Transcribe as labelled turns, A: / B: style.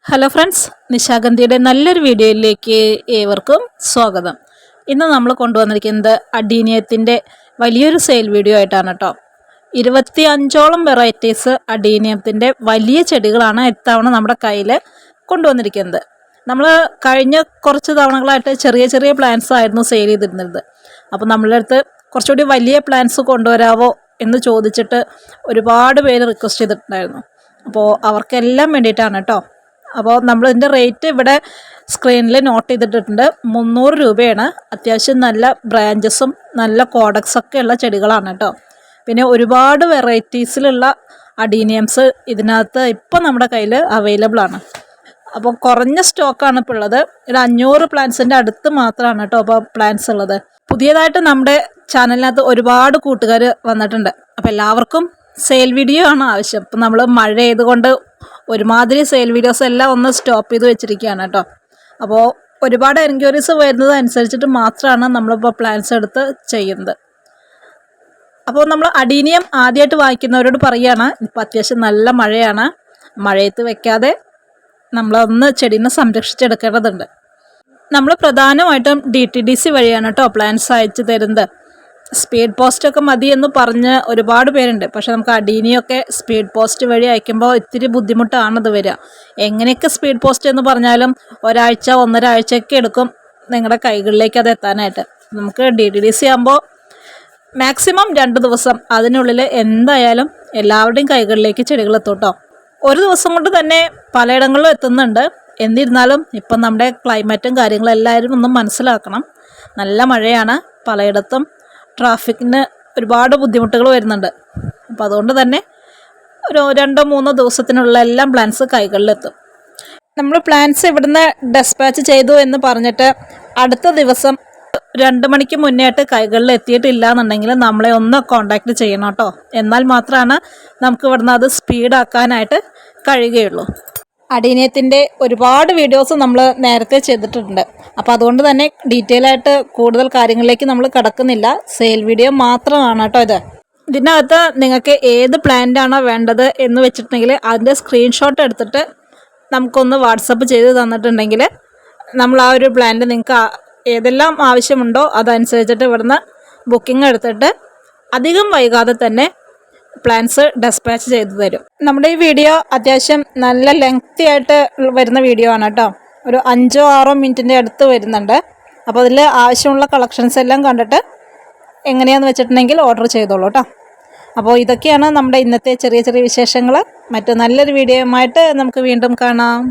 A: Hello friends, നിശാഗന്ധിയുടെ നല്ലൊരു വീഡിയോയിലേക്ക് ഏവർക്കും സ്വാഗതം. ഇന്ന് നമ്മൾ കൊണ്ടുവന്നിരിക്കുന്നത് അഡീനിയത്തിൻ്റെ വലിയൊരു സെയിൽ വീഡിയോ ആയിട്ടാണ് കേട്ടോ. 25ഓളം വെറൈറ്റീസ് അഡീനിയത്തിൻ്റെ വലിയ ചെടികളാണ് ഇത്തവണ നമ്മുടെ കയ്യിൽ കൊണ്ടുവന്നിരിക്കുന്നത്. നമ്മൾ കഴിഞ്ഞ കുറച്ച് തവണകളായിട്ട് ചെറിയ ചെറിയ പ്ലാന്റ്സ് ആയിരുന്നു സെയിൽ ചെയ്തിരുന്നത്. അപ്പോൾ നമ്മളുടെ അടുത്ത് കുറച്ചുകൂടി വലിയ പ്ലാന്റ്സ് കൊണ്ടുവരാവോ എന്ന് ചോദിച്ചിട്ട് ഒരുപാട് പേര് റിക്വസ്റ്റ് ചെയ്തിട്ടുണ്ടായിരുന്നു. അപ്പോൾ അവർക്കെല്ലാം വേണ്ടിയിട്ടാണ് കേട്ടോ. അപ്പോൾ നമ്മളിതിൻ്റെ റേറ്റ് ഇവിടെ സ്ക്രീനിൽ നോട്ട് ചെയ്തിട്ടുണ്ട്. 300 രൂപയാണ്. അത്യാവശ്യം നല്ല ബ്രാഞ്ചസും നല്ല കോഡക്സൊക്കെ ഉള്ള ചെടികളാണ് കേട്ടോ. പിന്നെ ഒരുപാട് വെറൈറ്റീസിലുള്ള അഡീനിയംസ് ഇതിനകത്ത് ഇപ്പം നമ്മുടെ കയ്യിൽ അവൈലബിൾ ആണ്. അപ്പോൾ കുറഞ്ഞ സ്റ്റോക്കാണ് ഇപ്പോൾ ഉള്ളത്. ഒരു 500 പ്ലാന്റ്സിൻ്റെ അടുത്ത് മാത്രമാണ് കേട്ടോ അപ്പോൾ പ്ലാന്റ്സ് ഉള്ളത്. പുതിയതായിട്ട് നമ്മുടെ ചാനലിനകത്ത് ഒരുപാട് കൂട്ടുകാർ വന്നിട്ടുണ്ട്. അപ്പോൾ എല്ലാവർക്കും സെയിൽ വീഡിയോ ആണ് ആവശ്യം. ഇപ്പം നമ്മൾ മഴ ചെയ്തുകൊണ്ട് ഒരുമാതിരി സെയിൽ വീഡിയോസ് എല്ലാം ഒന്ന് സ്റ്റോപ്പ് ചെയ്ത് വെച്ചിരിക്കുകയാണ് കേട്ടോ. അപ്പോൾ ഒരുപാട് എൻക്വയറീസ് വരുന്നത് അനുസരിച്ചിട്ട് മാത്രമാണ് നമ്മളിപ്പോൾ പ്ലാൻസ് എടുത്ത് ചെയ്യുന്നത്. അപ്പോൾ നമ്മൾ അഡീനിയം ആദ്യമായിട്ട് വാങ്ങിക്കുന്നവരോട് പറയുകയാണ്, ഇപ്പോൾ അത്യാവശ്യം നല്ല മഴയാണ്, മഴയത്ത് വെക്കാതെ നമ്മളൊന്ന് ചെടീനെ സംരക്ഷിച്ചെടുക്കേണ്ടതുണ്ട്. നമ്മൾ പ്രധാനമായിട്ടും DTDC വഴിയാണ് കേട്ടോ പ്ലാൻസ് അയച്ചു തരുന്നത്. സ്പീഡ് പോസ്റ്റൊക്കെ മതി എന്ന് പറഞ്ഞ് ഒരുപാട് പേരുണ്ട്. പക്ഷെ നമുക്ക് അഡീനിയൊക്കെ സ്പീഡ് പോസ്റ്റ് വഴി അയക്കുമ്പോൾ ഇത്തിരി ബുദ്ധിമുട്ടാണത് വരിക. എങ്ങനെയൊക്കെ സ്പീഡ് പോസ്റ്റ് എന്ന് പറഞ്ഞാലും ഒരാഴ്ച 1.5 ആഴ്ചയൊക്കെ എടുക്കും നിങ്ങളുടെ കൈകളിലേക്ക് അത് എത്താനായിട്ട്. നമുക്ക് DTDC ആകുമ്പോൾ മാക്സിമം 2 ദിവസം, അതിനുള്ളിൽ എന്തായാലും എല്ലാവരുടെയും കൈകളിലേക്ക് ചെടികൾ എത്തും കേട്ടോ. ഒരു ദിവസം കൊണ്ട് തന്നെ പലയിടങ്ങളിലും എത്തുന്നുണ്ട്. എന്നിരുന്നാലും ഇപ്പം നമ്മുടെ ക്ലൈമറ്റും കാര്യങ്ങളും എല്ലാവരും ഒന്ന് മനസ്സിലാക്കണം. നല്ല മഴയാണ്, പലയിടത്തും ട്രാഫിക്കിന് ഒരുപാട് ബുദ്ധിമുട്ടുകൾ വരുന്നുണ്ട്. അപ്പോൾ അതുകൊണ്ട് തന്നെ ഒരു 2-3 ദിവസത്തിനുള്ള എല്ലാം പ്ലാൻസ് കൈകളിലെത്തും. നമ്മൾ പ്ലാൻസ് ഇവിടുന്ന് ഡെസ്പാച്ച് ചെയ്തു എന്ന് പറഞ്ഞിട്ട് അടുത്ത ദിവസം 2 മണിക്ക് മുന്നേ ആയിട്ട് കൈകളിൽ എത്തിയിട്ടില്ല എന്നുണ്ടെങ്കിൽ നമ്മളെ ഒന്ന് കോൺടാക്റ്റ് ചെയ്യണം കേട്ടോ. എന്നാൽ മാത്രമാണ് നമുക്ക് ഇവിടുന്ന് അത് സ്പീഡാക്കാനായിട്ട് കഴിയുകയുള്ളൂ. അഡീനിയത്തിൻ്റെ ഒരുപാട് വീഡിയോസ് നമ്മൾ നേരത്തെ ചെയ്തിട്ടുണ്ട്. അപ്പോൾ അതുകൊണ്ട് തന്നെ ഡീറ്റെയിൽ ആയിട്ട് കൂടുതൽ കാര്യങ്ങളിലേക്ക് നമ്മൾ കടക്കുന്നില്ല. സെയിൽ വീഡിയോ മാത്രമാണ് കേട്ടോ ഇത്. ഇതിനകത്ത് നിങ്ങൾക്ക് ഏത് പ്ലാന്റ് ആണോ വേണ്ടത് എന്ന് വെച്ചിട്ടുണ്ടെങ്കിൽ അതിൻ്റെ സ്ക്രീൻഷോട്ട് എടുത്തിട്ട് നമുക്കൊന്ന് വാട്സപ്പ് ചെയ്ത് തന്നിട്ടുണ്ടെങ്കിൽ നമ്മൾ ആ ഒരു പ്ലാന്റ് നിങ്ങൾക്ക് ഏതെല്ലാം ആവശ്യമുണ്ടോ അതനുസരിച്ചിട്ട് ഇവിടുന്ന് ബുക്കിംഗ് എടുത്തിട്ട് അധികം വൈകാതെ തന്നെ പ്ലാൻസ് ഡെസ്പാച്ച് ചെയ്ത് തരും. നമ്മുടെ ഈ വീഡിയോ അത്യാവശ്യം നല്ല ലെങ്തി ആയിട്ട് വരുന്ന വീഡിയോ ആണ് കേട്ടോ. ഒരു 5-6 മിനിറ്റിൻ്റെ അടുത്ത് വരുന്നുണ്ട്. അപ്പോൾ അതിൽ ആവശ്യമുള്ള കളക്ഷൻസ് എല്ലാം കണ്ടിട്ട് എങ്ങനെയാണെന്ന് വെച്ചിട്ടുണ്ടെങ്കിൽ ഓർഡർ ചെയ്തോളൂ കേട്ടോ. അപ്പോൾ ഇതൊക്കെയാണ് നമ്മുടെ ഇന്നത്തെ ചെറിയ ചെറിയ വിശേഷങ്ങൾ. മറ്റു നല്ലൊരു വീഡിയോയുമായിട്ട് നമുക്ക് വീണ്ടും കാണാം.